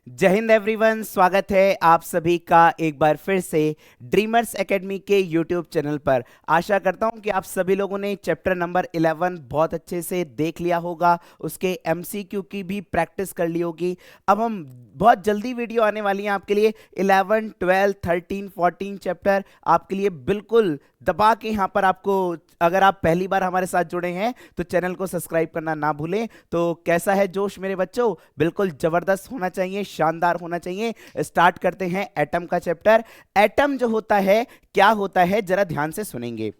जय हिंद एवरीवन, स्वागत है आप सभी का एक बार फिर से ड्रीमर्स एकेडमी के यूट्यूब चैनल पर। आशा करता हूं कि आप सभी लोगों ने चैप्टर नंबर 11 बहुत अच्छे से देख लिया होगा, उसके एमसीक्यू की भी प्रैक्टिस कर ली होगी। अब हम बहुत जल्दी वीडियो आने वाली है आपके लिए 11, 12, 13, 14 चैप्टर आपके लिए बिल्कुल दबा के यहाँ पर आपको। अगर आप पहली बार हमारे साथ जुड़े हैं तो चैनल को सब्सक्राइब करना ना भूलें। तो कैसा है जोश मेरे बच्चों? बिल्कुल जबरदस्त होना चाहिए, शानदार होना चाहिए। स्टार्ट करते हैं एटम का चैप्टर। एटम जो होता है, क्या होता है, जरा ध्यान से सुनेंगे,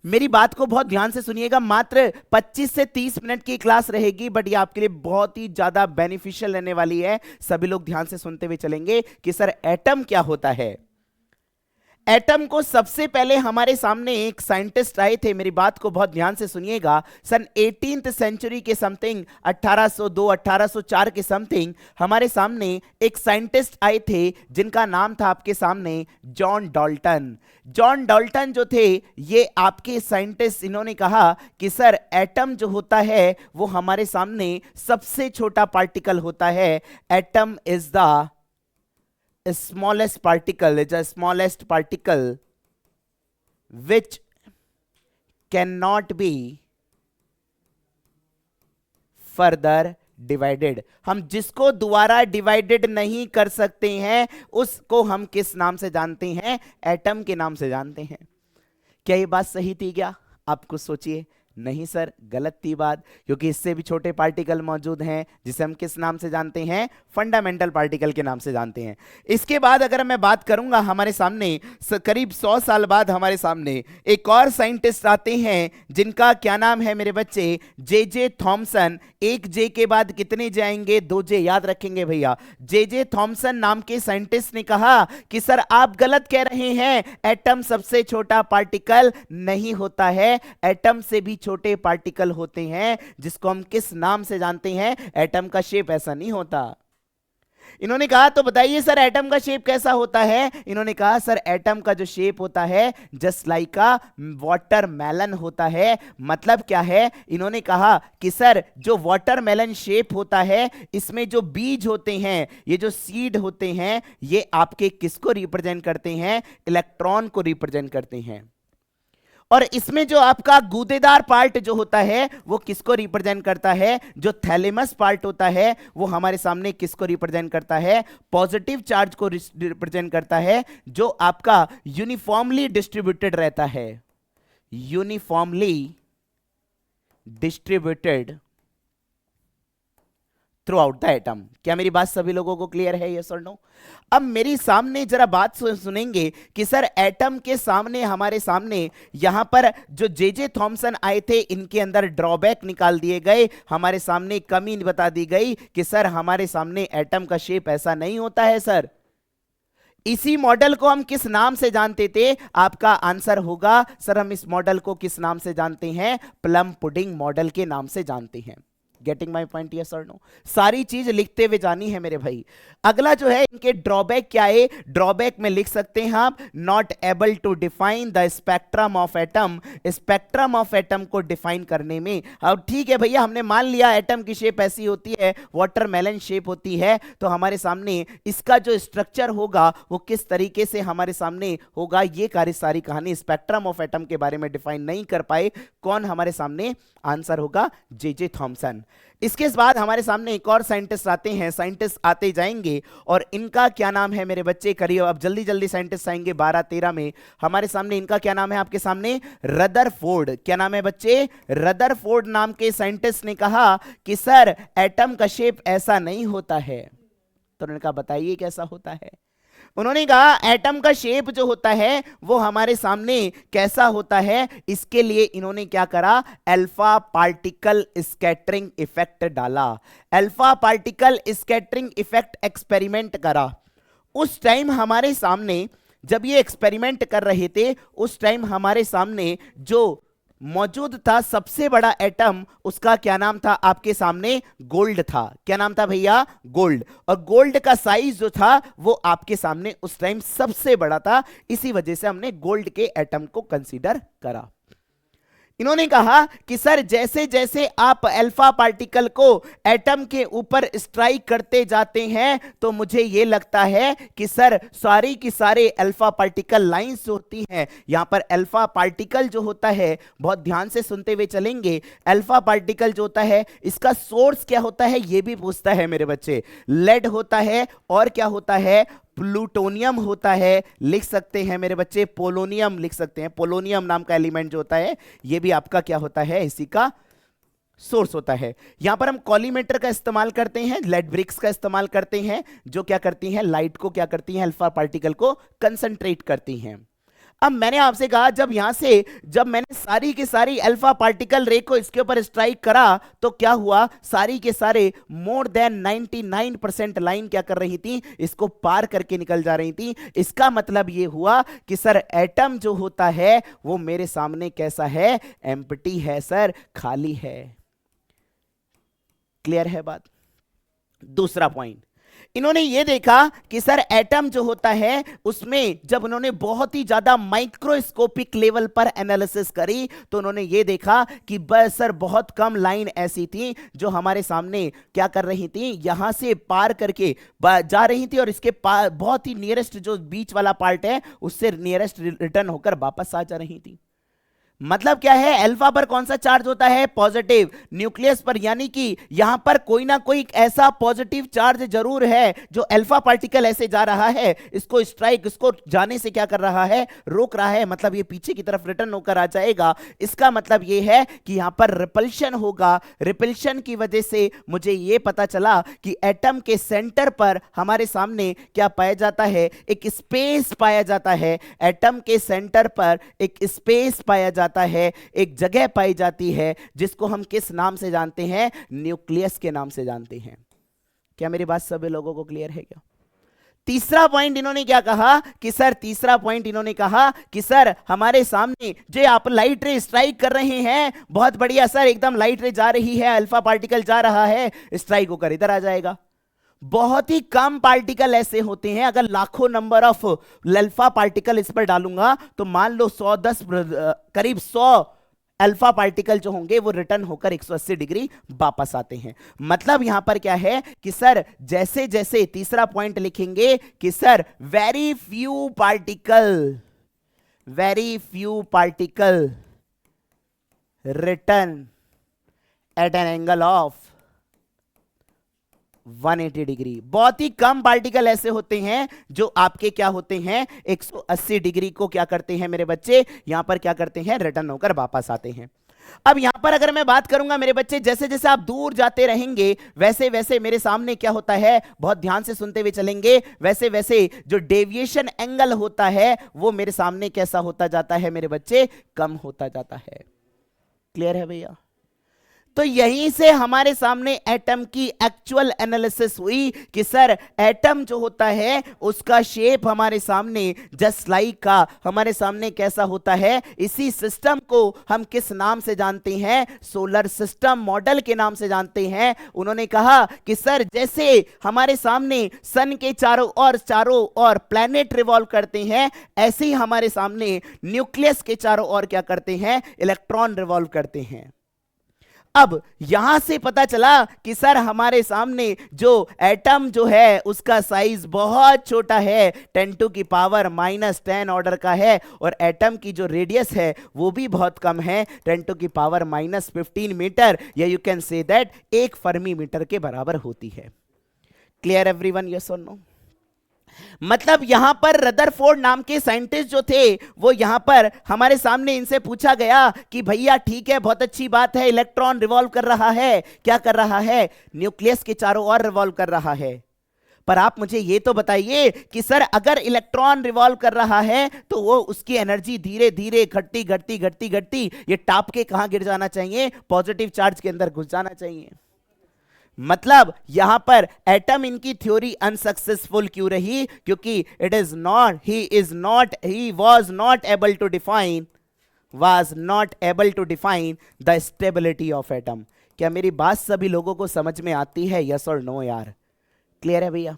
मेरी बात को बहुत ध्यान से सुनिएगा। मात्र 25 से 30 मिनट की क्लास रहेगी, बट ये आपके लिए बहुत ही ज्यादा बेनिफिशियल रहने वाली है। सभी लोग ध्यान से सुनते हुए चलेंगे कि सर एटम क्या होता है। एटम को सबसे पहले हमारे सामने एक साइंटिस्ट आए थे, मेरी बात को बहुत ध्यान से सुनिएगा। सन 18th सेंचुरी के समथिंग 1802 1804 के समथिंग हमारे सामने एक साइंटिस्ट आए थे जिनका नाम था आपके सामने जॉन डाल्टन। जॉन डाल्टन जो थे ये आपके साइंटिस्ट, इन्होंने कहा कि सर एटम जो होता है वो हमारे सामने सबसे छोटा पार्टिकल होता है। Atom is the smallest particle, is the smallest particle which cannot be further divided। हम जिसको दोबारा डिवाइडेड नहीं कर सकते हैं उसको हम किस नाम से जानते हैं? एटम के नाम से जानते हैं। क्या ये बात सही थी क्या? आप कुछ सोचिए। नहीं सर, गलत थी बात, क्योंकि इससे भी छोटे पार्टिकल मौजूद हैं जिसे हम किस नाम से जानते हैं? फंडामेंटल पार्टिकल के नाम से जानते हैं। इसके बाद अगर मैं बात करूंगा, हमारे सामने करीब 100 साल बाद हमारे सामने एक और साइंटिस्ट आते हैं जिनका क्या नाम है मेरे बच्चे? जे जे थॉमसन। एक जे के बाद कितने जाएंगे? 2 जे, याद रखेंगे भैया। जे जे थॉमसन नाम के साइंटिस्ट ने कहा कि सर आप गलत कह रहे हैं, एटम सबसे छोटा पार्टिकल नहीं होता है। एटम से भी छोटे पार्टिकल होते हैं जिसको हम किस नाम से जानते हैं? एटम का शेप ऐसा नहीं होता। इन्होंने कहा तो बताइए सर एटम का शेप कैसा होता है? इन्होंने कहा सर एटम का जो शेप होता है जस्ट लाइक अ वाटरमेलन होता है। मतलब क्या है? इन्होंने कहा कि सर जो वाटरमेलन शेप होता है इसमें जो बीज होते हैं, ये जो सीड होते हैं, ये आपके किसको रिप्रेजेंट करते हैं? इलेक्ट्रॉन को रिप्रेजेंट करते हैं। और इसमें जो आपका गूदेदार पार्ट जो होता है वो किसको रिप्रेजेंट करता है? जो थैलेमस पार्ट होता है वो हमारे सामने किसको रिप्रेजेंट करता है? पॉजिटिव चार्ज को रिप्रेजेंट करता है, जो आपका यूनिफॉर्मली डिस्ट्रीब्यूटेड रहता है। Uniformly distributed through out the atom. क्या मेरी बात सभी लोगों को क्लियर है? यस और नो? अब मेरी सामने जरा बात सुनेंगे कि सर एटम के सामने, हमारे सामने यहां पर जो जे जे थॉमसन आए थे इनके अंदर ड्रॉबैक निकाल दिए गए, हमारे सामने कमी बता दी गई कि सर हमारे सामने एटम का शेप ऐसा नहीं होता है। सर इसी मॉडल को हम किस नाम से जानते थे? आपका आंसर होगा सर हम इस मॉडल को किस नाम से जानते हैं? प्लम पुडिंग मॉडल के नाम से जानते हैं। Getting my point? यस और नो? सारी चीज लिखते हुए जानी है मेरे भाई। अगला जो है इनके ड्रॉबैक क्या है? ड्रॉबैक में लिख सकते हैं आप not able to define the spectrum of atom. Spectrum of atom को डिफाइन करने में, अब ठीक है भैया हमने मान लिया एटम की शेप ऐसी होती है, वाटरमेलन शेप होती है, तो हमारे सामने इसका जो स्ट्रक्चर होगा वो किस तरीके से हमारे सामने होगा, ये सारी कहानी स्पेक्ट्रम ऑफ एटम के बारे में डिफाइन नहीं कर पाए। कौन हमारे सामने? आंसर होगा जे जे थॉमसन। इसके बाद हमारे सामने एक और साइंटिस्ट आते हैं, साइंटिस्ट आते जाएंगे और इनका क्या नाम है मेरे बच्चे? करिए अब जल्दी जल्दी साइंटिस्ट आएंगे 12-13 में हमारे सामने। इनका क्या नाम है आपके सामने? रदरफोर्ड। क्या नाम है बच्चे? रदरफोर्ड नाम के साइंटिस्ट ने कहा कि सर एटम का शेप ऐसा नहीं होता है। तो उन्होंने कहा बताइए कैसा होता है? उन्होंने कहा एटम का शेप जो होता है वो हमारे सामने कैसा होता है, इसके लिए इन्होंने क्या करा? अल्फा पार्टिकल स्कैटरिंग इफेक्ट डाला। Alpha particle scattering effect experiment करा। उस टाइम हमारे सामने जब ये एक्सपेरिमेंट कर रहे थे उस टाइम हमारे सामने जो मौजूद था सबसे बड़ा एटम, उसका क्या नाम था आपके सामने? गोल्ड था। क्या नाम था भैया? गोल्ड। और गोल्ड का साइज जो था वो आपके सामने उस टाइम सबसे बड़ा था, इसी वजह से हमने गोल्ड के एटम को कंसीडर करा। इन्होंने कहा कि सर जैसे जैसे आप अल्फा पार्टिकल को एटम के ऊपर स्ट्राइक करते जाते हैं तो मुझे यह लगता है कि सर सारी की सारे अल्फा पार्टिकल लाइंस होती हैं। यहां पर अल्फा पार्टिकल जो होता है, बहुत ध्यान से सुनते हुए चलेंगे, अल्फा पार्टिकल जो होता है इसका सोर्स क्या होता है यह भी पूछता है मेरे बच्चे। लेड होता है और क्या होता है, प्लूटोनियम होता है, लिख सकते हैं मेरे बच्चे पोलोनियम लिख सकते हैं। पोलोनियम नाम का एलिमेंट जो होता है ये भी आपका क्या होता है, इसी का सोर्स होता है। यहां पर हम कॉलीमेटर का इस्तेमाल करते हैं, लेड ब्रिक्स का इस्तेमाल करते हैं, जो क्या करती हैं, लाइट को क्या करती हैं, अल्फा पार्टिकल को कंसंट्रेट करती हैं। अब मैंने आपसे कहा जब मैंने सारी की सारी अल्फा पार्टिकल रे को इसके ऊपर स्ट्राइक करा तो क्या हुआ, सारी के सारे मोर देन 99% लाइन क्या कर रही थी, इसको पार करके निकल जा रही थी। इसका मतलब यह हुआ कि सर एटम जो होता है वो मेरे सामने कैसा है, एम्प्टी है सर, खाली है। क्लियर है बात। दूसरा पॉइंट, इन्होंने ये देखा कि सर एटम जो होता है उसमें जब उन्होंने बहुत ही ज्यादा माइक्रोस्कोपिक लेवल पर एनालिसिस करी तो उन्होंने ये देखा कि बस सर बहुत कम लाइन ऐसी थी जो हमारे सामने क्या कर रही थी, यहां से पार करके जा रही थी और इसके बहुत ही नियरेस्ट जो बीच वाला पार्ट है उससे नियरेस्ट रिटर्न होकर वापस आ जा रही थी। मतलब क्या है, अल्फा पर कौन सा चार्ज होता है, पॉजिटिव, न्यूक्लियस पर, यानी कि यहां पर कोई ना कोई ऐसा पॉजिटिव चार्ज जरूर है जो अल्फा पार्टिकल ऐसे जा रहा है, इसको स्ट्राइक, इसको जाने से क्या कर रहा है, रोक रहा है। मतलब ये पीछे की तरफ रिटर्न होकर आ जाएगा। इसका मतलब ये है कि यहां पर रिपल्शन होगा। रिपल्शन की वजह से मुझे ये पता चला कि एटम के सेंटर पर हमारे सामने क्या पाया जाता है, एक स्पेस पाया जाता है। एटम के सेंटर पर एक स्पेस पाया जाता है, एक जगह पाई जाती है जिसको हम किस नाम से जानते हैं, न्यूक्लियस के नाम से जानते हैं। क्या मेरी बात सभी लोगों को क्लियर है क्या? तीसरा पॉइंट इन्होंने क्या कहा कि सर, तीसरा पॉइंट इन्होंने कहा कि सर हमारे सामने जो आप लाइट रे स्ट्राइक कर रहे हैं, बहुत बढ़िया सर, एकदम लाइट रे जा रही है, अल्फा पार्टिकल जा रहा है, स्ट्राइक होकर इधर आ जाएगा। बहुत ही कम पार्टिकल ऐसे होते हैं, अगर लाखों नंबर ऑफ अल्फा पार्टिकल इस पर डालूंगा तो मान लो 110 करीब 100 अल्फा पार्टिकल जो होंगे वो रिटर्न होकर 180 डिग्री वापस आते हैं। मतलब यहां पर क्या है कि सर जैसे जैसे, तीसरा पॉइंट लिखेंगे कि sir very few particle return at an angle of 180 degree. बहुत ही कम पार्टिकल ऐसे होते हैं जो आपके क्या होते हैं, 180 डिग्री को क्या करते हैं मेरे बच्चे, यहां पर क्या करते हैं, रिटर्न होकर वापस आते हैं। अब यहां पर अगर मैं बात करूंगा मेरे बच्चे, जैसे जैसे आप दूर जाते रहेंगे वैसे वैसे मेरे सामने क्या होता है, बहुत ध्यान से सुनते हुए चलेंगे, वैसे वैसे जो डेविएशन एंगल होता है वो मेरे सामने कैसा होता जाता है मेरे बच्चे, कम होता जाता है। क्लियर है भैया? तो यहीं से हमारे सामने एटम की एक्चुअल एनालिसिस हुई कि सर एटम जो होता है उसका शेप हमारे सामने जस्ट लाइक का हमारे सामने कैसा होता है। इसी सिस्टम को हम किस नाम से जानते हैं, सोलर सिस्टम मॉडल के नाम से जानते हैं। उन्होंने कहा कि सर जैसे हमारे सामने सन के चारों ओर प्लैनेट रिवॉल्व करते हैं, ऐसे ही हमारे सामने न्यूक्लियस के चारों ओर क्या करते हैं, इलेक्ट्रॉन रिवॉल्व करते हैं। अब यहां से पता चला कि सर हमारे सामने जो एटम जो है उसका साइज बहुत छोटा है, 10⁻⁻10 ऑर्डर का है, और एटम की जो रेडियस है वो भी बहुत कम है, 10⁻⁻15 मीटर, या you can say that 1 fermi metre के बराबर होती है। क्लियर एवरीवन, यस और नो? मतलब यहां पर रदरफोर्ड नाम के साइंटिस्ट जो थे वो यहां पर हमारे सामने, इनसे पूछा गया कि भैया ठीक है, बहुत अच्छी बात है, इलेक्ट्रॉन रिवॉल्व कर रहा है, क्या कर रहा है, न्यूक्लियस के चारों ओर रिवॉल्व कर रहा है, पर आप मुझे ये तो बताइए कि सर अगर इलेक्ट्रॉन रिवॉल्व कर रहा है तो वो उसकी एनर्जी धीरे धीरे घटती घटती घटती घटती ये टाप के कहां गिर जाना चाहिए, पॉजिटिव चार्ज के अंदर घुस जाना चाहिए। मतलब यहां पर एटम इनकी थ्योरी अनसक्सेसफुल क्यों रही, क्योंकि he was not able to define the stability of atom. क्या मेरी बात सभी लोगों को समझ में आती है, यस और नो यार? क्लियर है भैया?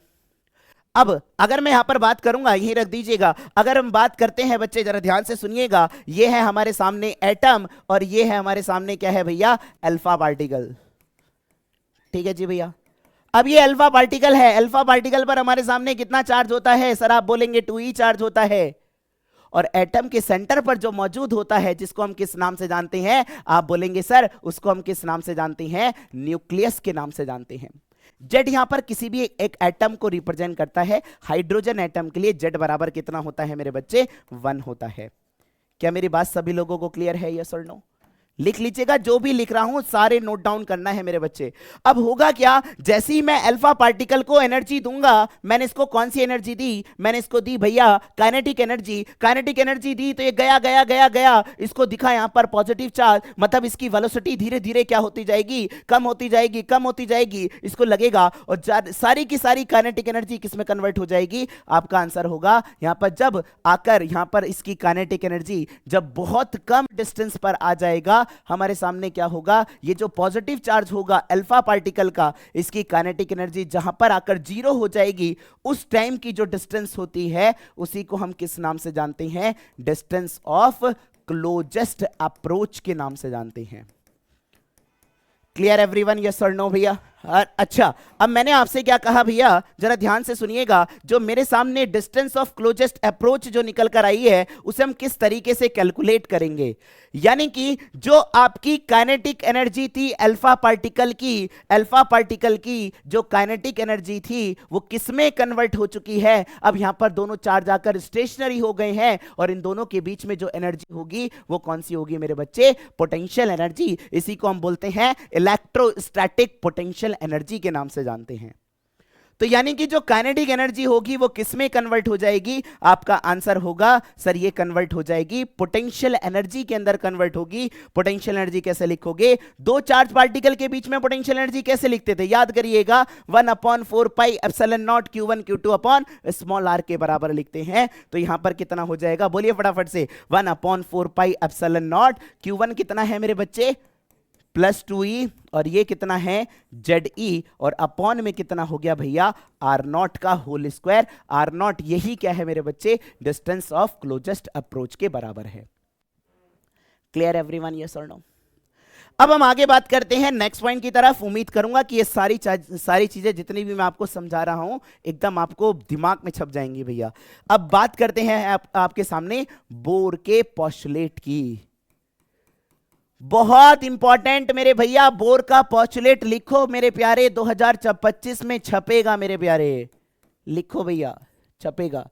अब अगर मैं यहां पर बात करूंगा, यहीं रख दीजिएगा, अगर हम बात करते हैं बच्चे जरा ध्यान से सुनिएगा, ये है हमारे सामने एटम और ये है हमारे सामने क्या है भैया, अल्फा पार्टिकल। ठीक है जी भैया। अब ये अल्फा पार्टिकल है, अल्फा पार्टिकल पर हमारे सामने कितना चार्ज होता है सर, आप बोलेंगे 2e चार्ज होता है। और एटम के सेंटर पर जो मौजूद होता है जिसको हम किस नाम से जानते हैं, आप बोलेंगे सर उसको हम किस नाम से जानते हैं, न्यूक्लियस के नाम से जानते हैं। जेड यहां पर किसी भी एक एटम को रिप्रेजेंट करता है। हाइड्रोजन एटम के लिए जेड बराबर कितना होता है मेरे बच्चे, 1 होता है। क्या मेरी बात सभी लोगों को क्लियर है, यस और नो? लिख लीजिएगा, जो भी लिख रहा हूं सारे नोट डाउन करना है मेरे बच्चे। अब होगा क्या, जैसे ही मैं अल्फा पार्टिकल को एनर्जी दूंगा, मैंने इसको कौन सी एनर्जी दी, मैंने इसको दी भैया काइनेटिक एनर्जी। काइनेटिक एनर्जी दी तो ये गया गया गया गया, इसको दिखा यहां पर पॉजिटिव चार्ज, मतलब इसकी वेलोसिटी धीरे धीरे क्या होती जाएगी, कम होती जाएगी, कम होती जाएगी, इसको लगेगा और सारी की सारी काइनेटिक एनर्जी किस में कन्वर्ट हो जाएगी, आपका आंसर होगा यहां पर जब आकर यहां पर इसकी काइनेटिक एनर्जी जब बहुत कम डिस्टेंस पर आ जाएगा, हमारे सामने क्या होगा, ये जो पॉजिटिव चार्ज होगा अल्फा पार्टिकल का, इसकी काइनेटिक एनर्जी जहां पर आकर 0 हो जाएगी, उस टाइम की जो डिस्टेंस होती है उसी को हम किस नाम से जानते हैं, डिस्टेंस ऑफ क्लोजेस्ट अप्रोच के नाम से जानते हैं। क्लियर एवरीवन, यस और नो भैया? अच्छा, अब मैंने आपसे क्या कहा भैया, जरा ध्यान से सुनिएगा, जो मेरे सामने डिस्टेंस ऑफ क्लोजेस्ट अप्रोच जो निकल कर आई है उसे हम किस तरीके से कैलकुलेट करेंगे। यानी कि जो आपकी काइनेटिक एनर्जी थी अल्फा पार्टिकल की जो काइनेटिक एनर्जी थी वो किसमें कन्वर्ट हो चुकी है। अब यहां पर दोनों चार्ज आकर स्टेशनरी हो गए हैं और इन दोनों के बीच में जो एनर्जी होगी वो कौन सी होगी मेरे बच्चे, पोटेंशियल एनर्जी। इसी को हम बोलते हैं इलेक्ट्रोस्टैटिक पोटेंशियल एनर्जी के नाम से जानते हैं। तो यानी कि जो काइनेटिक एनर्जी होगी वो किसमें कन्वर्ट हो जाएगी, आपका आंसर होगा सर ये कन्वर्ट हो जाएगी पोटेंशियल एनर्जी के अंदर कन्वर्ट होगी। पोटेंशियल एनर्जी कैसे लिखोगे, दो चार्ज पार्टिकल के बीच में पोटेंशियल एनर्जी कैसे लिखते थे, याद करिएगा, 1/4 pi epsilon not Q1 Q2 upon small r के बराबर लिखते हैं। तो यहां पर कितना हो जाएगा, बोलिए फटाफट से, 1/4 पाई एप्सिलॉन नॉट, Q1 कितना है मेरे बच्चे +2e और ये कितना है ZE और अपॉन में कितना हो गया भैया R0 का होल स्क्वायर। R0 यही क्या है मेरे बच्चे, डिस्टेंस ऑफ क्लोजेस्ट अप्रोच के बराबर है। क्लियर एवरीवन, यस और नो? अब हम आगे बात करते हैं नेक्स्ट पॉइंट की तरफ। उम्मीद करूंगा कि ये सारी चीजें जितनी भी मैं आपको समझा रहा हूं एकदम आपको दिमाग में छप जाएंगी भैया। अब बात करते हैं आपके सामने बोर के पोस्टुलेट की। बहुत इंपॉर्टेंट मेरे भैया, बोर का पोस्टुलेट लिखो मेरे प्यारे, 2025 में छपेगा मेरे प्यारे, लिखो भैया, छपेगा।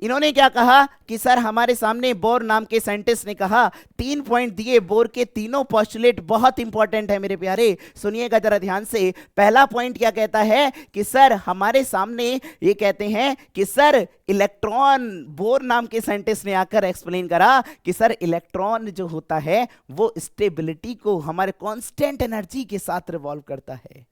इन्होंने क्या कहा कि सर हमारे सामने बोर नाम के साइंटिस्ट ने कहा, 3 पॉइंट दिए, बोर के तीनों पोस्टुलेट बहुत इंपॉर्टेंट है मेरे प्यारे, सुनिएगा जरा ध्यान से। पहला पॉइंट क्या कहता है कि सर हमारे सामने ये कहते हैं कि सर इलेक्ट्रॉन, बोर नाम के साइंटिस्ट ने आकर एक्सप्लेन करा कि सर इलेक्ट्रॉन जो होता है वो स्टेबिलिटी को हमारे कांस्टेंट एनर्जी के साथ रिवॉल्व करता है।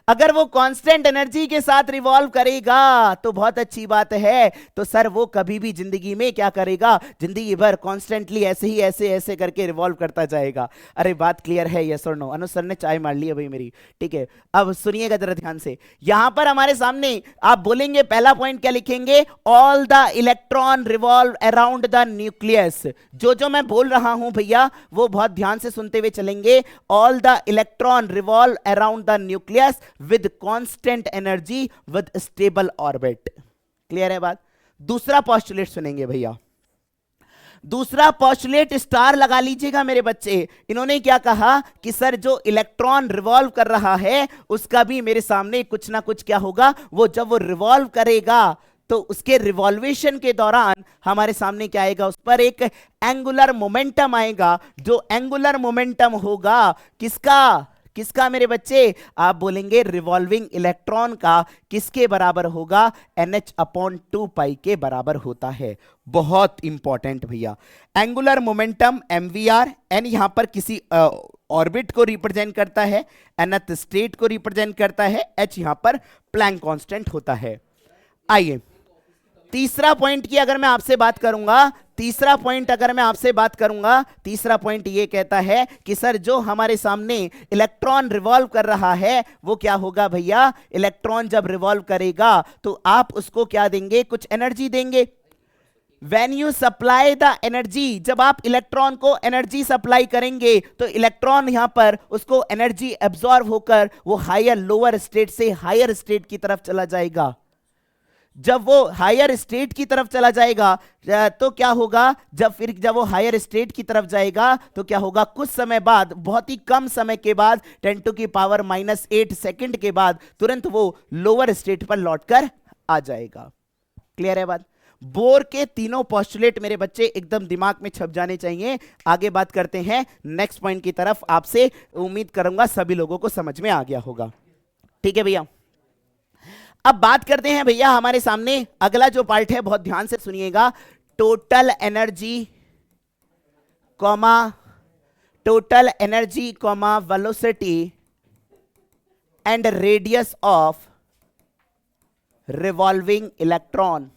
अगर वो कांस्टेंट एनर्जी के साथ रिवॉल्व करेगा तो बहुत अच्छी बात है, तो सर वो कभी भी जिंदगी में क्या करेगा, जिंदगी भर कांस्टेंटली ऐसे ही ऐसे करके रिवॉल्व करता जाएगा। अरे बात क्लियर है, यस और नो? अनु सर ने चाय मार ली है भाई मेरी, ठीक है। अब सुनिएगा जरा ध्यान से, यहां पर हमारे सामने आप बोलेंगे, पहला पॉइंट क्या लिखेंगे, all the electron revolve around the nucleus. जो मैं बोल रहा हूं भैया वो बहुत ध्यान से सुनते हुए चलेंगे। All the electron revolve around the nucleus with constant energy with stable orbit। Clear है बात? दूसरा पोस्टुलेट सुनेंगे भैया, दूसरा पोस्टुलेट स्टार लगा लीजिएगा मेरे बच्चे। इन्होंने क्या कहा कि सर जो इलेक्ट्रॉन रिवॉल्व कर रहा है उसका भी मेरे सामने कुछ ना कुछ क्या होगा, वो जब वो रिवॉल्व करेगा तो उसके रिवॉल्वेशन के दौरान हमारे सामने क्या आएगा, उस पर एक एंगुलर मोमेंटम आएगा। जो एंगुलर मोमेंटम होगा किसका मेरे बच्चे, आप बोलेंगे रिवॉल्विंग इलेक्ट्रॉन का, किसके बराबर होगा, NH/2 पाई के बराबर होता है। बहुत इंपॉर्टेंट भैया, एंगुलर मोमेंटम MVR, N यहां पर किसी ऑर्बिट को रिप्रेजेंट करता है, nth स्टेट को रिप्रेजेंट करता है, H यहां पर प्लैंक कांस्टेंट होता है। आइए तीसरा पॉइंट की अगर मैं आपसे बात करूंगा तीसरा पॉइंट अगर मैं आपसे बात करूंगा, तीसरा पॉइंट ये कहता है कि सर जो हमारे सामने इलेक्ट्रॉन रिवॉल्व कर रहा है वो क्या होगा भैया, इलेक्ट्रॉन जब रिवॉल्व करेगा तो आप उसको क्या देंगे, कुछ एनर्जी देंगे। When you supply the energy, जब आप इलेक्ट्रॉन को एनर्जी सप्लाई करेंगे तो इलेक्ट्रॉन यहां पर उसको एनर्जी एब्जॉर्ब होकर वो हायर लोअर स्टेट से हायर स्टेट की तरफ चला जाएगा। जब वो हायर स्टेट की तरफ चला जाएगा तो क्या होगा, जब वो हायर स्टेट की तरफ जाएगा तो क्या होगा, कुछ समय बाद, बहुत ही कम समय के बाद, 10⁻⁻8 सेकंड के बाद तुरंत वो लोअर स्टेट पर लौटकर आ जाएगा। क्लियर है बात? बोर के तीनों पोस्टुलेट मेरे बच्चे एकदम दिमाग में छप जाने चाहिए। आगे बात करते हैं नेक्स्ट पॉइंट की तरफ। आपसे उम्मीद करूंगा सभी लोगों को समझ में आ गया होगा। ठीक है भैया, अब बात करते हैं भैया हमारे सामने अगला जो पार्ट है, बहुत ध्यान से सुनिएगा। Total energy comma velocity and radius of revolving electron.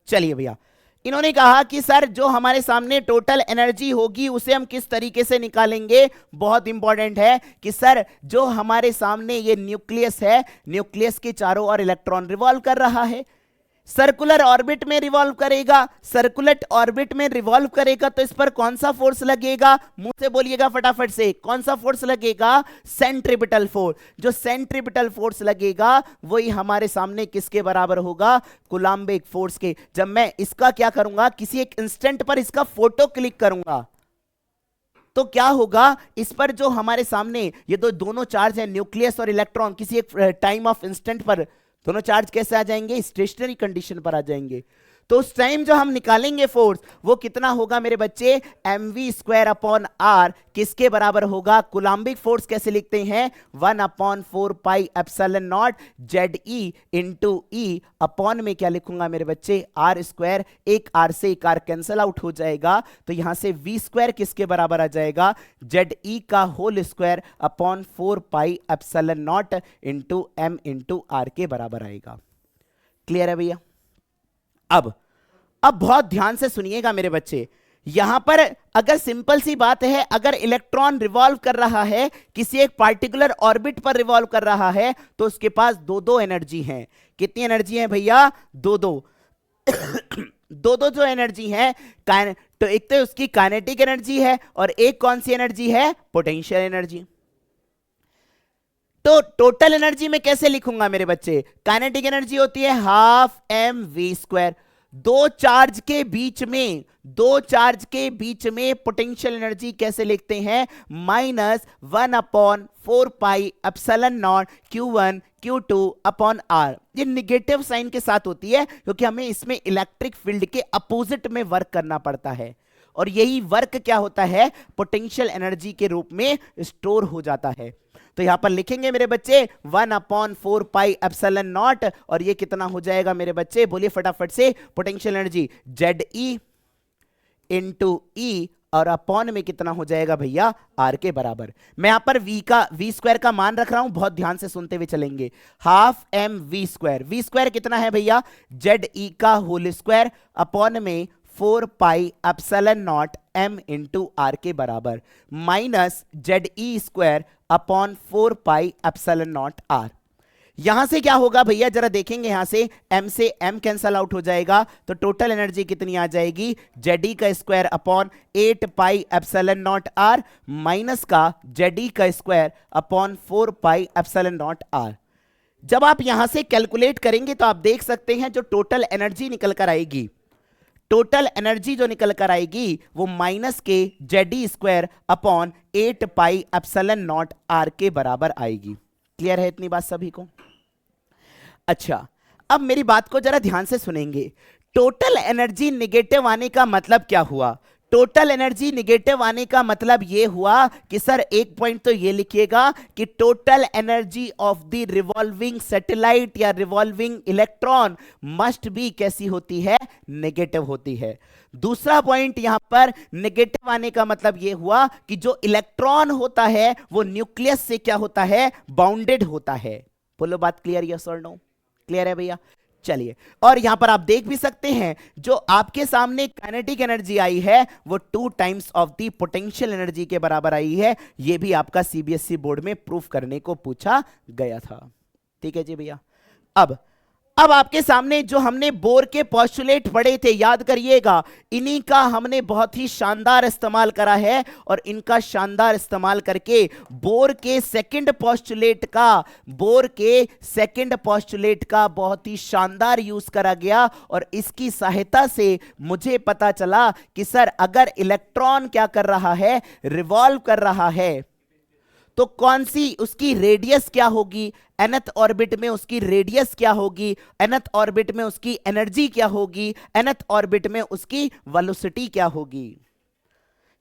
चलिए भैया, इन्होंने कहा कि सर जो हमारे सामने टोटल एनर्जी होगी उसे हम किस तरीके से निकालेंगे। बहुत इंपॉर्टेंट है कि सर जो हमारे सामने ये न्यूक्लियस है, न्यूक्लियस के चारों ओर इलेक्ट्रॉन रिवॉल्व कर रहा है, सर्कुलर ऑर्बिट में रिवॉल्व करेगा। सर्कुलर ऑर्बिट में रिवॉल्व करेगा तो इस पर कौन सा फोर्स लगेगा, मुंह से बोलिएगा फटाफट से, कौन सा फोर्स लगेगा, सेंट्रिपिटल फोर्स। जो सेंट्रिपिटल फोर्स लगेगा वही हमारे सामने किसके बराबर होगा, कूलम्बिक फोर्स के। जब मैं इसका क्या करूंगा, किसी एक इंस्टेंट पर इसका फोटो क्लिक करूंगा तो क्या होगा, इस पर जो हमारे सामने ये दोनों चार्ज है, न्यूक्लियस और इलेक्ट्रॉन, किसी एक टाइम ऑफ इंस्टेंट पर दोनों चार्ज कैसे आ जाएंगे, स्टेशनरी कंडीशन पर आ जाएंगे। तो उस टाइम जो हम निकालेंगे फोर्स वो कितना होगा मेरे बच्चे, mv²/r किसके बराबर होगा, कूलम्बिक फोर्स कैसे लिखते हैं, 1/4πε0 ZE इंटू E अपॉन में क्या लिखूंगा मेरे बच्चे, r²। एक r से एक r कैंसल आउट हो जाएगा तो यहां से v² किसके बराबर आ जाएगा, ZE का whole square upon 4πε0 into m into r के बराबर आएगा। क्लियर है भैया? अब बहुत ध्यान से सुनिएगा मेरे बच्चे, यहां पर अगर सिंपल सी बात है, अगर इलेक्ट्रॉन रिवॉल्व कर रहा है, किसी एक पार्टिकुलर ऑर्बिट पर रिवॉल्व कर रहा है तो उसके पास दो एनर्जी हैं। कितनी एनर्जी है भैया, दो जो एनर्जी है, तो एक तो उसकी काइनेटिक एनर्जी है और एक कौन सी एनर्जी है, पोटेंशियल एनर्जी। तो टोटल एनर्जी में कैसे लिखूंगा मेरे बच्चे, काइनेटिक एनर्जी होती है 12mv²। दो चार्ज के बीच में पोटेंशियल एनर्जी कैसे लिखते हैं, -1/4πε0 Q1 Q2 अपॉन R। ये निगेटिव साइन के साथ होती है क्योंकि हमें इसमें इलेक्ट्रिक फील्ड के अपोजिट में वर्क करना पड़ता है और यही वर्क क्या होता है, पोटेंशियल एनर्जी के रूप में स्टोर हो जाता है। तो यहां पर लिखेंगे मेरे बच्चे 1/4πε0 और ये कितना हो जाएगा मेरे बच्चे, बोलिए फटाफट से, potential energy ZE into E और अपॉन में कितना हो जाएगा भैया, R के बराबर। मैं यहां पर v² का मान रख रहा हूं, बहुत ध्यान से सुनते हुए चलेंगे। 12mv², v² कितना है भैया, ZE का होल स्क्वायर अपॉन में 4πε0 m इंटू R के बराबर माइनस ZE² अपॉन 4πε0 R। यहां से क्या होगा भैया, जरा देखेंगे, यहां से m से m कैंसल आउट हो जाएगा तो टोटल एनर्जी कितनी आ जाएगी, ZE का स्क्वायर अपॉन 8πε0 R माइनस का ZE का स्क्वायर अपॉन 4πε0 R। जब आप यहां से कैलकुलेट करेंगे तो आप देख सकते हैं जो टोटल एनर्जी निकल कर आएगी, टोटल एनर्जी जो निकल कर आएगी वो माइनस के ZE² अपॉन 8πε0 R के बराबर आएगी। क्लियर है इतनी बात सभी को? अच्छा, अब मेरी बात को जरा ध्यान से सुनेंगे। टोटल एनर्जी निगेटिव आने का मतलब क्या हुआ, टोटल एनर्जी निगेटिव आने का मतलब यह हुआ कि सर एक पॉइंट तो ये लिखिएगा कि total energy of the revolving satellite या रिवॉल्विंग इलेक्ट्रॉन मस्ट बी कैसी होती है, नेगेटिव होती है। दूसरा पॉइंट यहां पर नेगेटिव आने का मतलब यह हुआ कि जो इलेक्ट्रॉन होता है वो न्यूक्लियस से क्या होता है, बाउंडेड होता है। बोलो बात क्लियर, यस और नो? क्लियर है भैया? चलिए, और यहां पर आप देख भी सकते हैं जो आपके सामने काइनेटिक एनर्जी आई है वो 2 times of the potential energy के बराबर आई है। यह भी आपका सीबीएसई बोर्ड में प्रूफ करने को पूछा गया था। ठीक है जी भैया। अब आपके सामने जो हमने बोर के पोस्टुलेट पढ़े थे, याद करिएगा, इन्हीं का हमने बहुत ही शानदार इस्तेमाल करा है, और इनका शानदार इस्तेमाल करके बोर के सेकंड पोस्टुलेट का बहुत ही शानदार यूज करा गया। और इसकी सहायता से मुझे पता चला कि सर अगर इलेक्ट्रॉन क्या कर रहा है, रिवॉल्व कर रहा है, तो कौन सी उसकी रेडियस क्या होगी, nth ऑर्बिट में उसकी रेडियस क्या होगी, nth ऑर्बिट में उसकी एनर्जी क्या होगी, nth ऑर्बिट में उसकी वेलोसिटी क्या होगी।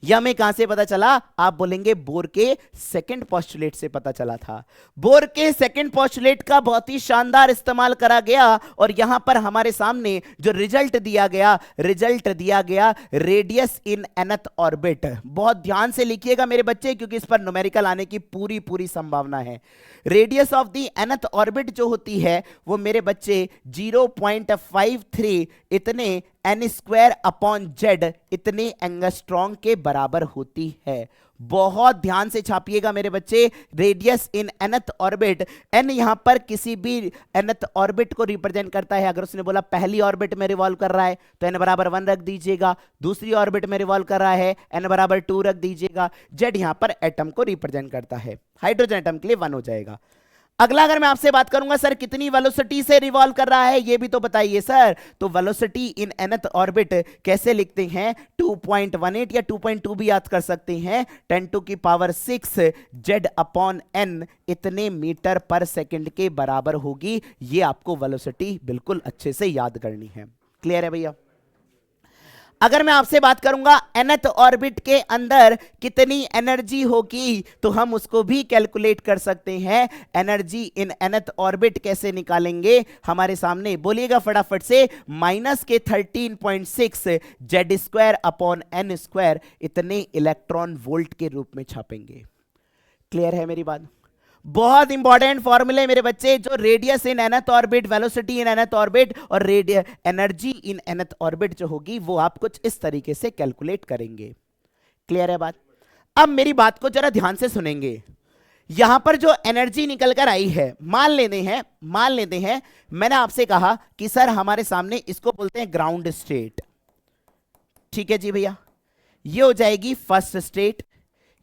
यह हमें कहां से पता चला? आप बोलेंगे बोर के सेकंड पोस्टुलेट से पता चला था। बोर के सेकंड पोस्टुलेट का बहुत ही शानदार इस्तेमाल करा गया, और यहां पर हमारे सामने जो रिजल्ट दिया गया रेडियस इन nth ऑर्बिट। बहुत ध्यान से लिखिएगा मेरे बच्चे, क्योंकि इस पर न्यूमेरिकल आने की पूरी संभावना है। Radius of the nth orbit जो होती है वो मेरे बच्चे 0.53 इतने n² इतने एंगस्ट्रॉन्ग के बराबर होती है। बहुत ध्यान से छापिएगा मेरे बच्चे, रेडियस इन nth ऑर्बिट। n यहां पर किसी भी nth ऑर्बिट को रिप्रेजेंट करता है। अगर उसने बोला पहली ऑर्बिट में रिवॉल्व कर रहा है तो n बराबर 1 रख दीजिएगा, दूसरी ऑर्बिट में रिवॉल्व कर रहा है n बराबर 2 रख दीजिएगा। z यहां पर एटम को रिप्रेजेंट करता है, हाइड्रोजन एटम के लिए 1 हो जाएगा। अगला अगर मैं आपसे बात करूंगा सर कितनी वेलोसिटी से रिवॉल्व कर रहा है, ये भी तो बताइए सर। तो वेलोसिटी इन nth ऑर्बिट कैसे लिखते हैं? 2.18 या 2.2 भी याद कर सकते हैं, 10⁶ z/n इतने मीटर पर सेकंड के बराबर होगी। ये आपको वेलोसिटी बिल्कुल अच्छे से याद करनी है। क्लियर है भैया? अगर मैं आपसे बात करूंगा nth ऑर्बिट के अंदर कितनी एनर्जी होगी, तो हम उसको भी कैलकुलेट कर सकते हैं। एनर्जी इन nth ऑर्बिट कैसे निकालेंगे? हमारे सामने बोलिएगा फटाफट से, -13.6 z² इतने इलेक्ट्रॉन वोल्ट के रूप में छापेंगे। क्लियर है मेरी बात? बहुत इंपॉर्टेंट फॉर्मूले मेरे बच्चे, जो रेडियस इन nth ऑर्बिट, वेलोसिटी इन nth ऑर्बिट और एनर्जी इन nth ऑर्बिट जो होगी वो आप कुछ इस तरीके से कैलकुलेट करेंगे। क्लियर है बात? अब मेरी बात को जरा ध्यान से सुनेंगे। यहां पर जो एनर्जी निकल कर आई है, मान लेते हैं मैंने आपसे कहा कि सर हमारे सामने इसको बोलते हैं ग्राउंड स्टेट। ठीक है जी भैया, ये हो जाएगी फर्स्ट स्टेट,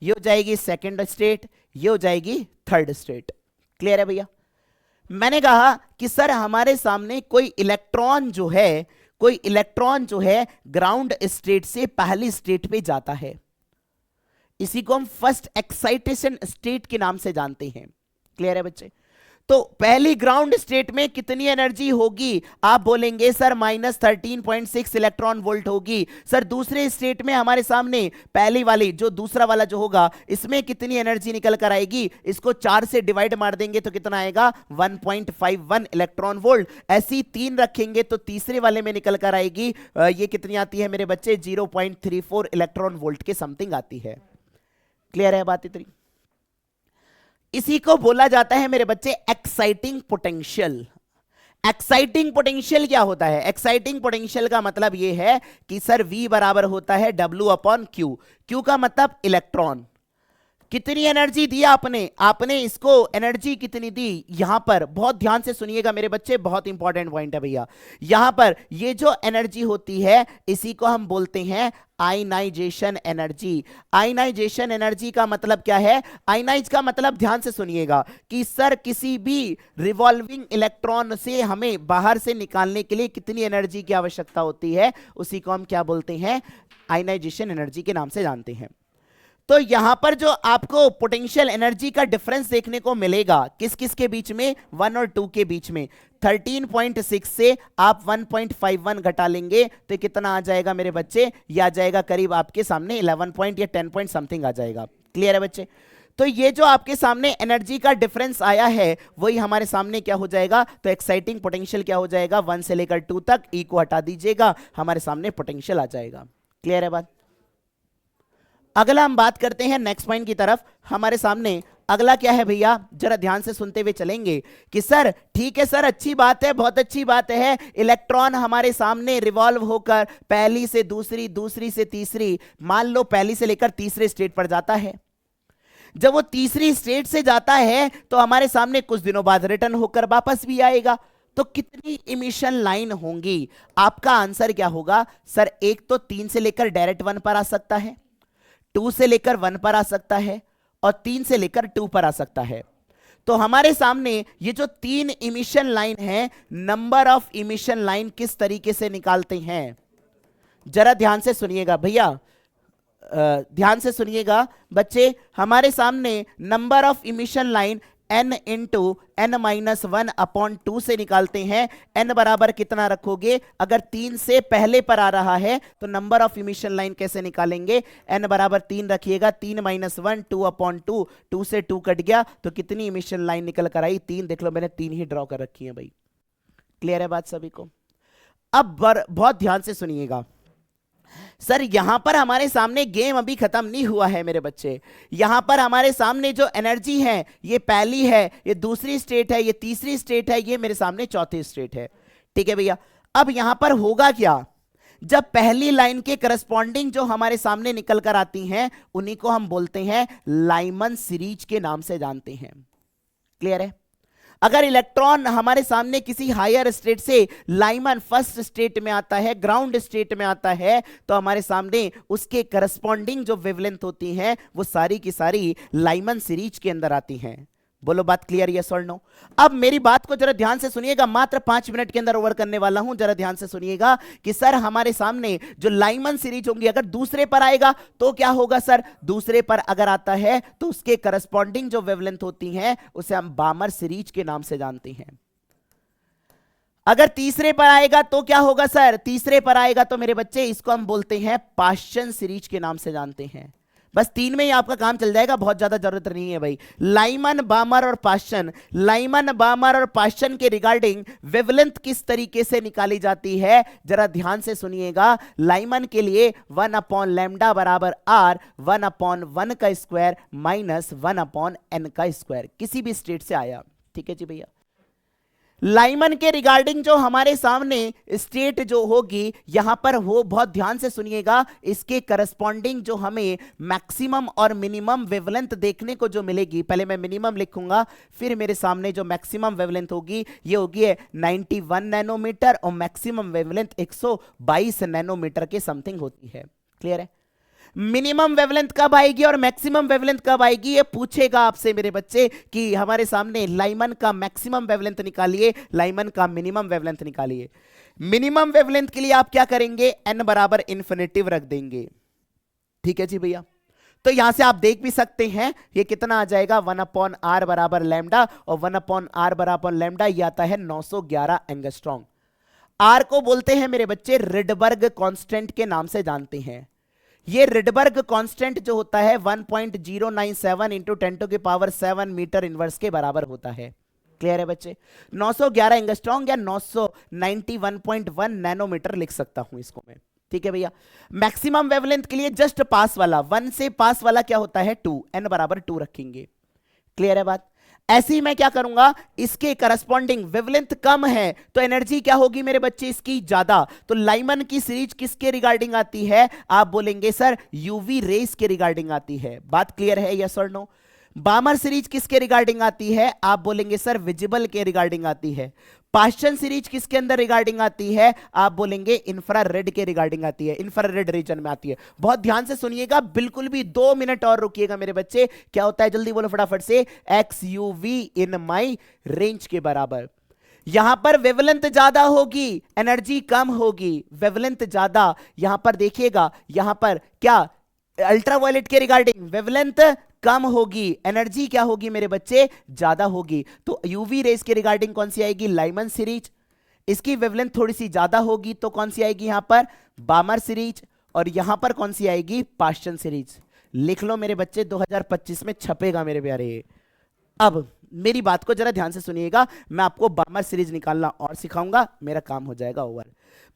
ये हो जाएगी सेकंड स्टेट, ये हो जाएगी थर्ड स्टेट। क्लियर है भैया? मैंने कहा कि सर हमारे सामने कोई इलेक्ट्रॉन जो है ग्राउंड स्टेट से पहली स्टेट पे जाता है। इसी को हम फर्स्ट एक्साइटेशन स्टेट के नाम से जानते हैं। क्लियर है बच्चे? तो पहली ग्राउंड स्टेट में कितनी एनर्जी होगी? आप बोलेंगे सर -13.6 इलेक्ट्रॉन वोल्ट होगी। सर दूसरे स्टेट में हमारे सामने पहली वाली जो दूसरा वाला जो होगा इसमें कितनी एनर्जी निकल कर आएगी? इसको 4 से डिवाइड मार देंगे तो कितना आएगा? 1.51 इलेक्ट्रॉन वोल्ट। ऐसी 3 रखेंगे तो तीसरे वाले में निकल कर आएगी, ये कितनी आती है मेरे बच्चे? 0.34 इलेक्ट्रॉन वोल्ट के समथिंग आती है। क्लियर है बात इतनी? इसी को बोला जाता है मेरे बच्चे एक्साइटिंग पोटेंशियल। एक्साइटिंग पोटेंशियल क्या होता है? एक्साइटिंग पोटेंशियल का मतलब यह है कि सर V बराबर होता है W/Q। Q का मतलब इलेक्ट्रॉन। कितनी एनर्जी दिया आपने इसको एनर्जी कितनी दी? यहां पर बहुत ध्यान से सुनिएगा मेरे बच्चे, बहुत इंपॉर्टेंट पॉइंट है भैया। यहां पर ये जो एनर्जी होती है इसी को हम बोलते हैं आयनाइजेशन एनर्जी। आयनाइजेशन एनर्जी का मतलब क्या है? आयनाइज का मतलब ध्यान से सुनिएगा कि सर किसी भी रिवॉल्विंग इलेक्ट्रॉन से हमें बाहर से निकालने के लिए कितनी एनर्जी की आवश्यकता होती है, उसी को हम क्या बोलते हैं? आयनाइजेशन एनर्जी के नाम से जानते हैं। तो यहां पर जो आपको पोटेंशियल एनर्जी का डिफरेंस देखने को मिलेगा किस किस के बीच में? 1 और 2 के बीच में। 13.6 से आप 1.51 घटा लेंगे तो कितना आ जाएगा मेरे बच्चे? ये आ जाएगा करीब आपके सामने 11 पॉइंट या 10 पॉइंट समथिंग आ जाएगा। क्लियर है बच्चे? तो ये जो आपके सामने एनर्जी का डिफरेंस आया है वही हमारे सामने क्या हो जाएगा? तो एक्साइटिंग पोटेंशियल क्या हो जाएगा? 1 से लेकर 2 तक, ई को हटा दीजिएगा, हमारे सामने पोटेंशियल आ जाएगा। क्लियर है बात? अगला हम बात करते हैं नेक्स्ट पॉइंट की तरफ। हमारे सामने अगला क्या है भैया, जरा ध्यान से सुनते हुए चलेंगे कि सर ठीक है सर, अच्छी बात है, बहुत अच्छी बात है, इलेक्ट्रॉन हमारे सामने रिवॉल्व होकर पहली से दूसरी, दूसरी से तीसरी, मान लो पहली से लेकर तीसरे स्टेट पर जाता है। जब वो तीसरी स्टेट से जाता है तो हमारे सामने कुछ दिनों बाद रिटर्न होकर वापस भी आएगा। तो कितनी इमिशन लाइन होंगी? आपका आंसर क्या होगा सर? एक तो 3 से लेकर डायरेक्ट 1 पर आ सकता है, 2 से लेकर 1 पर आ सकता है, और 3 से लेकर 2 पर आ सकता है। तो हमारे सामने ये जो 3 इमिशन लाइन है, नंबर ऑफ इमिशन लाइन किस तरीके से निकालते हैं? जरा ध्यान से सुनिएगा भैया, ध्यान से सुनिएगा बच्चे। हमारे सामने number of emission line n into n minus 1 upon 2 से निकालते हैं। n बराबर कितना रखोगे? अगर 3 से पहले पर आ रहा है तो नंबर ऑफ इमिशन लाइन कैसे निकालेंगे? n बराबर 3 रखिएगा, 3 माइनस 1 2 अपॉन 2, 2 से 2 कट गया तो कितनी इमिशन लाइन निकल कर आई? 3। देख लो मैंने 3 ही ड्रॉ कर रखी है भाई। क्लियर है बात सभी को? अब बहुत ध्यान से सुनिएगा सर, यहां पर हमारे सामने गेम अभी खत्म नहीं हुआ है मेरे बच्चे। यहां पर हमारे सामने जो एनर्जी है, ये पहली है, ये दूसरी स्टेट है, ये तीसरी स्टेट है, ये मेरे सामने चौथी स्टेट है। ठीक है भैया, अब यहां पर होगा क्या? जब पहली लाइन के करस्पॉन्डिंग जो हमारे सामने निकल कर आती हैं, उन्हीं को हम बोलते हैं लाइमन सीरीज के नाम से जानते हैं। क्लियर है? अगर इलेक्ट्रॉन हमारे सामने किसी हायर स्टेट से लाइमन फर्स्ट स्टेट में आता है, ग्राउंड स्टेट में आता है, तो हमारे सामने उसके करस्पॉन्डिंग जो वेवलेंथ होती हैं वो सारी की सारी लाइमन सीरीज के अंदर आती हैं। बोलो बात क्लियर, यस और नो? अब मेरी बात को जरा ध्यान से सुनिएगा, मात्र 5 मिनट के अंदर ओवर करने वाला हूं। जरा ध्यान से सुनिएगा कि सर हमारे सामने जो लाइमन सीरीज होंगी, अगर दूसरे पर आएगा तो क्या होगा सर? दूसरे पर अगर आता है तो उसके करस्पॉन्डिंग जो वेवलेंथ होती हैं उसे हम बामर सीरीज के नाम से जानते हैं। अगर तीसरे पर आएगा तो क्या होगा सर? तीसरे पर आएगा तो मेरे बच्चे इसको हम बोलते हैं पाश्चन सीरीज के नाम से जानते हैं। बस 3 में ही आपका काम चल जाएगा, बहुत ज्यादा जरूरत नहीं है भाई। लाइमन, बामर और पाश्चन, लाइमन, बामर और पाश्चन के रिगार्डिंग वेवलेंथ किस तरीके से निकाली जाती है, जरा ध्यान से सुनिएगा। लाइमन के लिए 1 अपॉन लैम्डा बराबर r, 1 अपॉन 1 का स्क्वायर माइनस 1 अपॉन n का स्क्वायर, किसी भी स्टेट से आया। ठीक है जी भैया। लाइमन के रिगार्डिंग जो हमारे सामने स्टेट जो होगी, यहां पर हो, बहुत ध्यान से सुनिएगा, इसके करस्पॉन्डिंग जो हमें मैक्सिमम और मिनिमम वेवलेंथ देखने को जो मिलेगी, पहले मैं मिनिमम लिखूंगा, फिर मेरे सामने जो मैक्सिमम वेवलेंथ होगी ये होगी 91 नैनोमीटर और मैक्सिमम वेवलेंथ 122 नैनोमीटर के समथिंग होती है। क्लियर है? मिनिमम वेवलेंथ कब आएगी और मैक्सिमम वेवलेंथ कब आएगी, ये पूछेगा आपसे मेरे बच्चे कि हमारे सामने लाइमन का मैक्सिमम वेवलेंथ निकालिए, लाइमन का मिनिमम वेवलेंथ निकालिए। मिनिमम वेवलेंथ के लिए आप क्या करेंगे? n बराबर इन्फिनिटिव रख देंगे। ठीक है जी भैया। तो यहां से आप देख भी सकते हैं ये कितना आ जाएगा, 1 अपॉन r बराबर लैम्डा, और 1 अपॉन r बराबर लैम्डा ये आता है 911 एंगस्ट्रॉम। r को बोलते हैं मेरे बच्चे रिडबर्ग कांस्टेंट के नाम से जानते हैं। ये रिडबर्ग कांस्टेंट जो होता है 1.097 इंटू 10⁻7 मीटर इनवर्स के बराबर होता है। क्लियर है बच्चे? 911 एंगस्ट्रॉम या 991.1 नैनोमीटर लिख सकता हूं इसको मैं। ठीक है भैया। मैक्सिमम वेवलेंथ के लिए जस्ट पास वाला, 1 से पास वाला क्या होता है? 2, n बराबर 2 रखेंगे। क्लियर है बात? ऐसे ही मैं क्या करूंगा, इसके करस्पॉन्डिंग वेवलेंथ कम है तो एनर्जी क्या होगी मेरे बच्चे? इसकी ज्यादा। तो लाइमन की सीरीज किसके रिगार्डिंग आती है? आप बोलेंगे सर यूवी रेस के रिगार्डिंग आती है। बात क्लियर है, यस और नो? बामर सीरीज किसके रिगार्डिंग आती है? आप बोलेंगे सर विजिबल के रिगार्डिंग आती है। पाश्चन सीरीज किसके अंदर रिगार्डिंग आती है? आप बोलेंगे इंफ्रारेड के रिगार्डिंग आती है, इंफ्रारेड रीजन में आती है। बहुत ध्यान से सुनिएगा, बिल्कुल भी 2 मिनट और रुकिएगा मेरे बच्चे। क्या होता है जल्दी बोलो फटाफट से, X U V in my range के बराबर। यहां पर वेवलेंथ ज्यादा होगी, एनर्जी कम होगी। वेवलेंथ ज्यादा, यहां पर देखिएगा, यहां पर क्या अल्ट्रावायलेट के रिगार्डिंग वेवलेंथ कम होगी, एनर्जी क्या होगी मेरे बच्चे? ज्यादा होगी। तो यूवी रेस के रिगार्डिंग कौन सी आएगी? Lyman series. इसकी वेवलेंथ थोड़ी सी ज्यादा होगी तो कौन सी आएगी यहां पर? बामर सीरीज। और यहां पर कौन सी आएगी? पाश्चन सीरीज। लिख लो मेरे बच्चे, 2025 में छपेगा मेरे प्यारे। अब मेरी बात को जरा ध्यान से सुनिएगा, मैं आपको बामर सीरीज निकालना और सिखाऊंगा, मेरा काम हो जाएगा ओवर।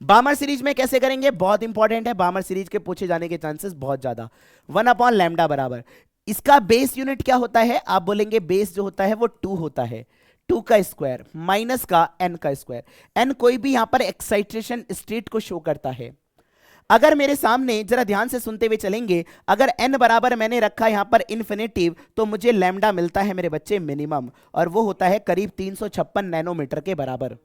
बामर सीरीज में कैसे करेंगे? बहुत इंपॉर्टेंट है, बामर सीरीज के पूछे जाने के चांसेस बहुत ज्यादा। 1 अपॉन लैम्डा बराबर इसका बेस यूनिट क्या होता है? आप बोलेंगे बेस जो होता है वो 2 होता है, 2 का स्क्वायर माइनस का n का स्क्वायर। n कोई भी यहां पर एक्साइटेशन स्टेट को शो करता है। अगर मेरे सामने जरा ध्यान से सुनते हुए चलेंगे, अगर n बराबर मैंने रखा यहां पर इन्फिनेटिव, तो मुझे लैम्डा मिलता है मेरे बच्चे मिनिमम, और वो होता है करीब 356 नैनोमीटर के बराबर।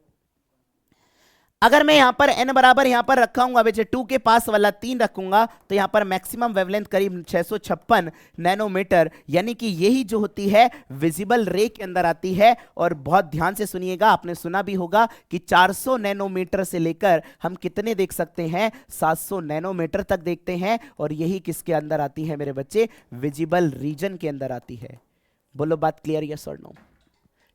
अगर मैं यहां पर n बराबर यहां पर रखा हूं बच्चे 2 के पास वाला 3 रखूंगा, तो यहां पर मैक्सिमम वेवलेंथ करीब 656 नैनोमीटर, यानी कि यही जो होती है विजिबल रे के अंदर आती है। और बहुत ध्यान से सुनिएगा, आपने सुना भी होगा कि 400 नैनोमीटर से लेकर हम कितने देख सकते हैं, 700 नैनोमीटर तक देखते हैं, और यही किसके अंदर आती है मेरे बच्चे? विजिबल रीजन के अंदर आती है। बोलो बात क्लियर, यस और नो?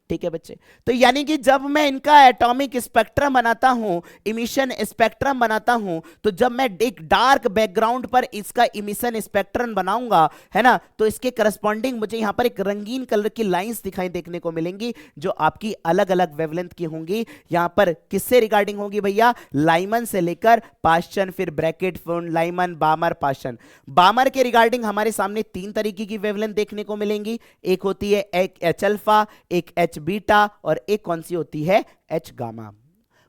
ठीक है बच्चे, तो यानी कि जब मैं इनका एटॉमिक स्पेक्ट्रम बनाता हूं, इमिशन स्पेक्ट्रम बनाता हूं, तो जब मैं एक डार्क बैकग्राउंड पर इसका इमिशन स्पेक्ट्रम बनाऊंगा, है ना, तो इसके करस्पॉन्डिंग मुझे यहां पर एक रंगीन कलर की लाइंस दिखाई देखने को मिलेंगी, जो आपकी अलग अलग वेवलेंथ की होंगी। यहां पर किससे रिगार्डिंग होगी भैया? लाइमन से लेकर पाश्चन, फिर ब्रैकेट फोन, लाइमन, बामर, पाश्चन। बामर के रिगार्डिंग हमारे सामने 3 तरीके की वेवलेंथ देखने को मिलेंगी। एक होती है एच अल्फा, एक एच बीटा, और एक कौन सी होती है? H gamma.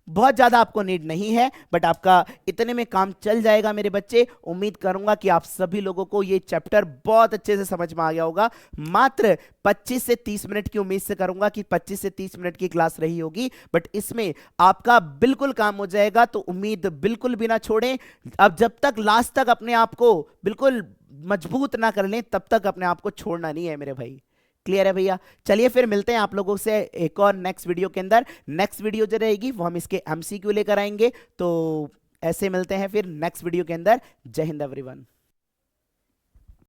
बहुत ज्यादा आपको नीड नहीं है, बट आपका इतने में काम चल जाएगा मेरे बच्चे। उम्मीद करूंगा कि आप सभी लोगों को ये चैप्टर बहुत अच्छे से समझ में आ गया होगा। मात्र 25 से 30 मिनट की उम्मीद से करूंगा कि 25 से 30 मिनट की क्लास रही होगी, बट इसमें आपका बिल्कुल काम हो जाएगा, तो उम्मीद बिल्कुल भी ना छोड़ें। अब जब तक लास्ट तक अपने आप को बिल्कुल मजबूत ना कर लें, तब तक अपने आप को छोड़ना नहीं है मेरे भाई। क्लियर है भैया? चलिए फिर मिलते हैं आप लोगों से एक और नेक्स्ट वीडियो के अंदर। नेक्स्ट वीडियो जो रहेगी वो हम इसके एमसीक्यू लेकर आएंगे, तो ऐसे मिलते हैं फिर नेक्स्ट वीडियो के अंदर। जय हिंद एवरीवन।